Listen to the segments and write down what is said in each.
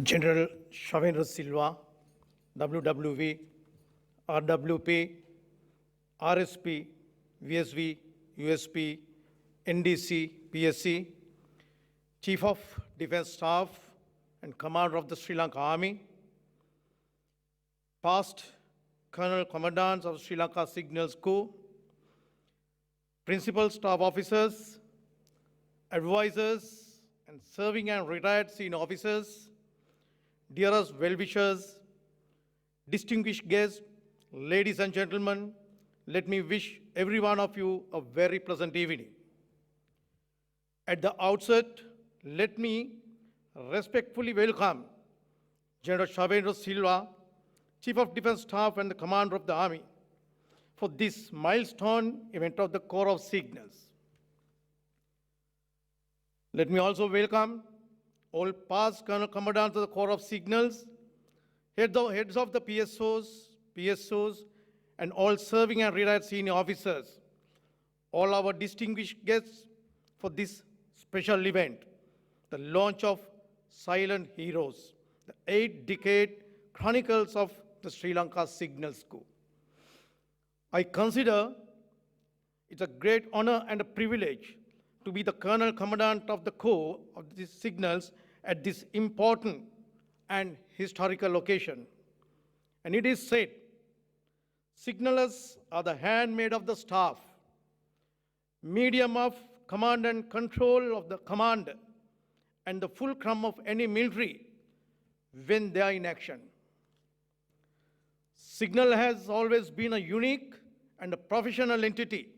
General Shavendra Silva, WWV, RWP, RSP, VSV, USP, NDC, PSC, Chief of Defence Staff and Commander of the Sri Lanka Army, past Colonel Commandants of Sri Lanka Signals Corps, Principal Staff Officers, Advisors, and serving and retired senior officers, dearest well-wishers, distinguished guests, ladies and gentlemen, let me wish every one of you a very pleasant evening. At the outset, let me respectfully welcome General Shavendra Silva, Chief of Defence Staff and the Commander of the Army, for this milestone event of the Corps of Signals. Let me also welcome all past Colonel Commandants of the Corps of Signals, heads of the PSOs, and all serving and retired senior officers, all our distinguished guests for this special event, the launch of Silent Heroes, the 8-decade chronicles of the Sri Lanka Signals Corps. I consider it's a great honor and a privilege to be the Colonel Commandant of the Corps of these signals at this important and historical occasion. And it is said, signalers are the handmaid of the staff, medium of command and control of the commander, and the fulcrum of any military when they are in action. Signal has always been a unique and a professional entity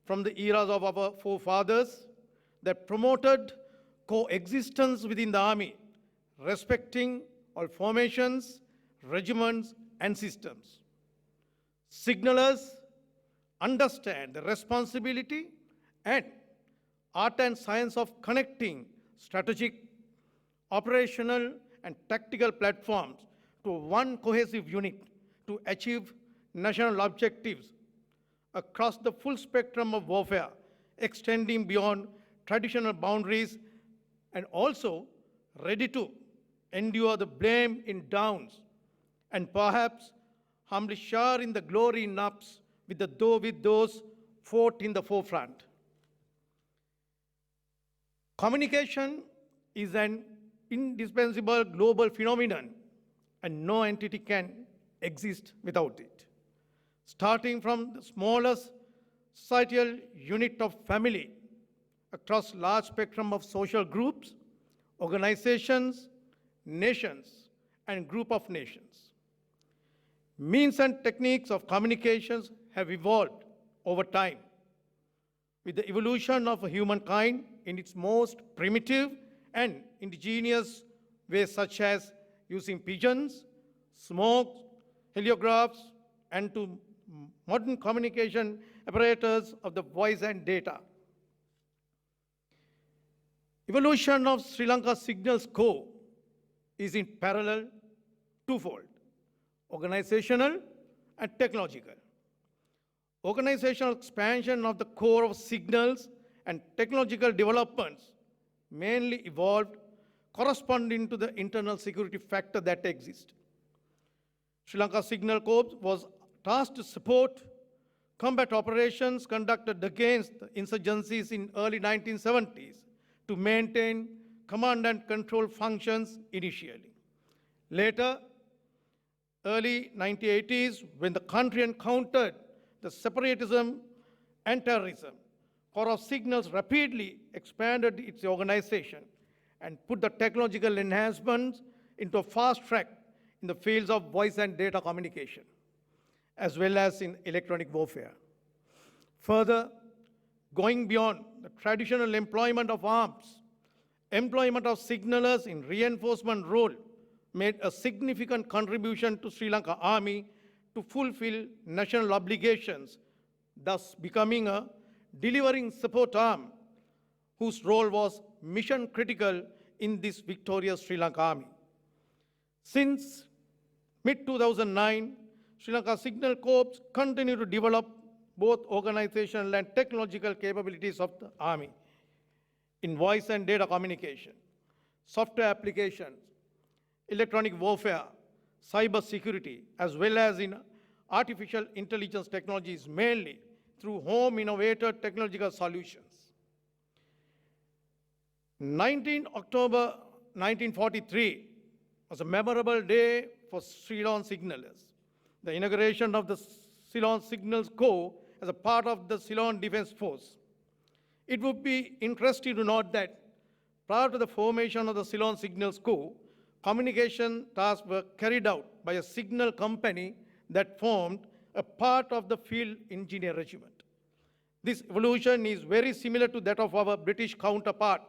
from the eras of our forefathers that promoted coexistence within the army, respecting all formations, regiments, and systems. Signalers understand the responsibility and art and science of connecting strategic, operational, and tactical platforms to one cohesive unit to achieve national objectives across the full spectrum of warfare, extending beyond traditional boundaries, and also ready to endure the blame in downs and perhaps humbly share in the glory in ups with those fought in the forefront. Communication is an indispensable global phenomenon, and no entity can exist without it. Starting from the smallest societal unit of family across large spectrum of social groups, organizations, nations, and group of nations. Means and techniques of communications have evolved over time with the evolution of humankind in its most primitive and indigenous ways, such as using pigeons, smoke, heliographs, and to modern communication apparatus of the voice and data. Evolution of Sri Lanka Signals Corps is in parallel twofold, organizational and technological. Organizational expansion of the Corps of Signals and technological developments mainly evolved corresponding to the internal security factor that exists. Sri Lanka Signal Corps was tasked to support combat operations conducted against the insurgencies in early 1970s to maintain command and control functions initially. Later, early 1980s, when the country encountered the separatism and terrorism, Corps of Signals rapidly expanded its organization and put the technological enhancements into a fast track in the fields of voice and data communication, as well as in electronic warfare. Further, going beyond the traditional employment of arms, employment of signalers in reinforcement role made a significant contribution to Sri Lanka Army to fulfill national obligations, thus becoming a delivering support arm whose role was mission critical in this victorious Sri Lanka Army. Since mid-2009, Sri Lanka Signal Corps continued to develop both organizational and technological capabilities of the Army in voice and data communication, software applications, electronic warfare, cyber security, as well as in artificial intelligence technologies, mainly through home innovative technological solutions. 19 October 1943 was a memorable day for Ceylon signalers. The inauguration of the Ceylon Signals Corps as a part of the Ceylon Defense Force. It would be interesting to note that prior to the formation of the Ceylon Signals Corps, communication tasks were carried out by a signal company that formed a part of the Field Engineer Regiment. This evolution is very similar to that of our British counterpart,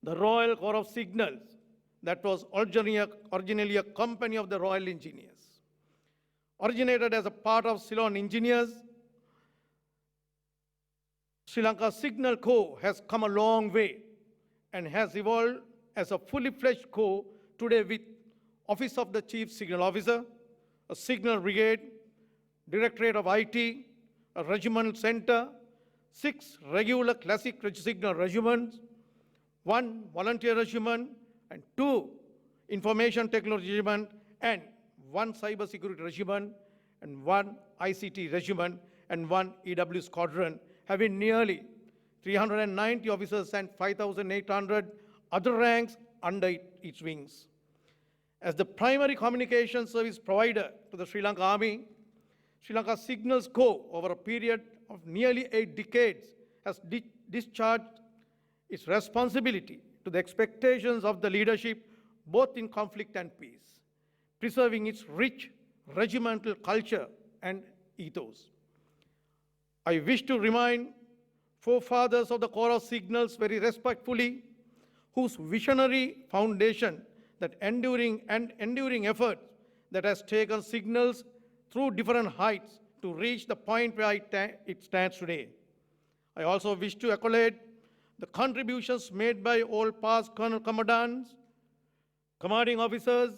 the Royal Corps of Signals, that was originally a company of the Royal Engineers. Originated as a part of Ceylon Engineers, Sri Lanka Signal Corps has come a long way and has evolved as a fully fledged corps today with Office of the Chief Signal Officer, a signal brigade, Directorate of IT, a regimental center, 6 regular classic signal regiments, 1 volunteer regiment, and 2 information technology regiment, and 1 cyber security regiment, and 1 ICT regiment, and 1 EW squadron, having nearly 390 officers and 5,800 other ranks under its wings. As the primary communication service provider to the Sri Lanka Army, Sri Lanka Signals Corps, over a period of nearly 8 decades, has discharged its responsibility to the expectations of the leadership, both in conflict and peace, preserving its rich regimental culture and ethos. I wish to remind forefathers of the Corps of Signals very respectfully, whose visionary foundation, that enduring effort that has taken signals through different heights to reach the point where it stands today. I also wish to accolade the contributions made by all past colonel commandants, commanding officers,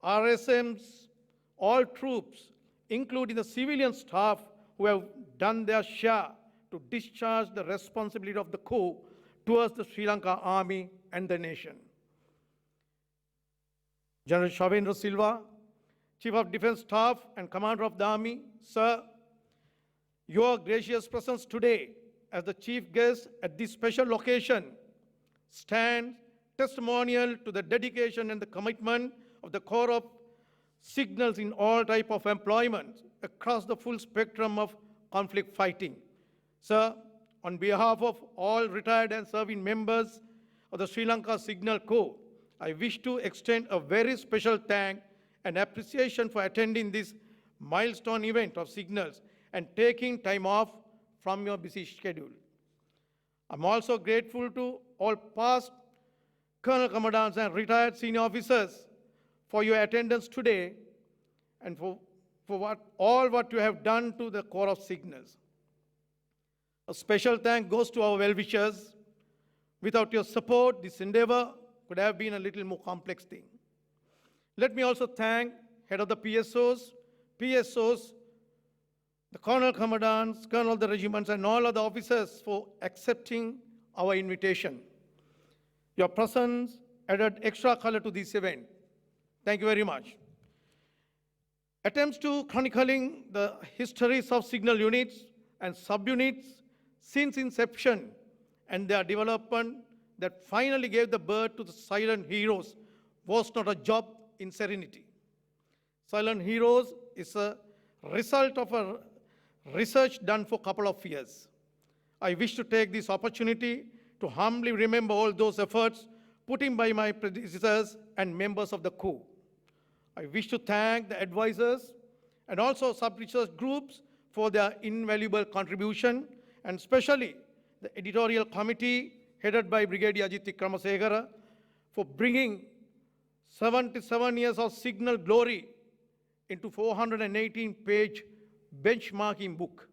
RSMs, all troops, including the civilian staff who have done their share to discharge the responsibility of the Corps towards the Sri Lanka Army and the nation. General Shavendra Silva, Chief of Defence Staff and Commander of the Army, Sir, your gracious presence today as the chief guest at this special occasion stands testimonial to the dedication and the commitment of the Corps of Signals in all type of employment across the full spectrum of conflict fighting. Sir, on behalf of all retired and serving members of the Sri Lanka Signal Corps, I wish to extend a very special thanks and appreciation for attending this milestone event of signals and taking time off from your busy schedule. I'm also grateful to all past colonel commandants and retired senior officers for your attendance today and for all what you have done to the Corps of Signals. A special thank goes to our well-wishers. Without your support, this endeavor could have been a little more complex thing. Let me also thank head of the PSOs, the colonel commandants, colonel of the regiments, and all other officers for accepting our invitation. Your presence added extra color to this event. Thank you very much. Attempts to chronicling the histories of signal units and subunits since inception and their development that finally gave the birth to the silent heroes was not a job in serenity. Silent heroes is a result of a research done for a couple of years. I wish to take this opportunity to humbly remember all those efforts put in by my predecessors and members of the Corps. I wish to thank the advisors and also sub-research groups for their invaluable contribution, and especially the editorial committee headed by Brigadier Ajit Wikramasekara for bringing 77 years of signal glory into 418-page benchmarking book.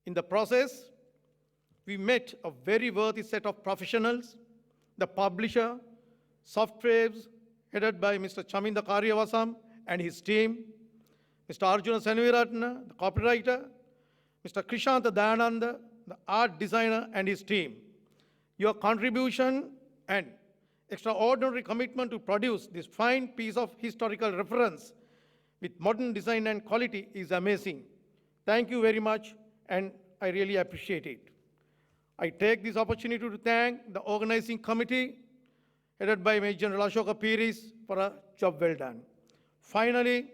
In the process, we met a very worthy set of professionals, the publisher, Softwaves, headed by Mr. Chaminda Karyavasam and his team, Mr. Arjuna Senaviratna, the copywriter, Mr. Krishanta Dayananda, the art designer and his team. Your contribution and extraordinary commitment to produce this fine piece of historical reference with modern design and quality is amazing. Thank you very much, and I really appreciate it. I take this opportunity to thank the organizing committee headed by Major General Ashoka Piris for a job well done. Finally,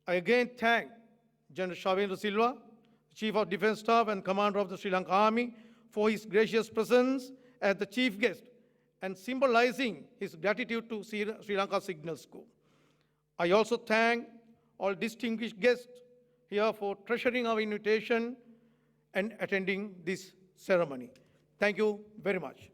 I again thank General Shavendra Silva, Chief of Defence Staff and Commander of the Sri Lanka Army, for his gracious presence as the chief guest and symbolizing his gratitude to Sri Lanka Signals Corps. I also thank all distinguished guests here for treasuring our invitation and attending this ceremony. Thank you very much.